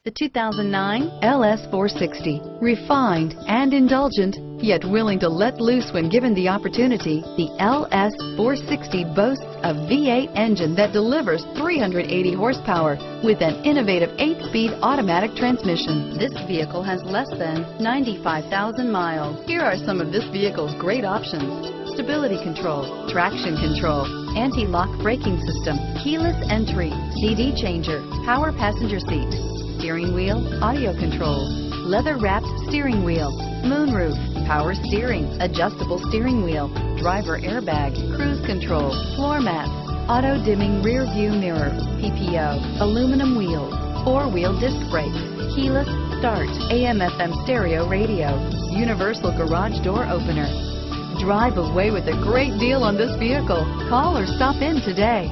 The 2009 LS460. Refined and indulgent, yet willing to let loose when given the opportunity, the LS460 boasts a V8 engine that delivers 380 horsepower with an innovative 8-speed automatic transmission. This vehicle has less than 95,000 miles. Here are some of this vehicle's great options: stability control, traction control, anti-lock braking system, keyless entry, CD changer, power passenger seat, steering wheel audio controls, leather-wrapped steering wheel, moonroof, power steering, adjustable steering wheel, driver airbag, cruise control, floor mats, auto-dimming rear view mirror, PPO, aluminum wheels, four-wheel disc brakes, keyless start, AM/FM stereo radio, universal garage door opener. Drive away with a great deal on this vehicle. Call or stop in today.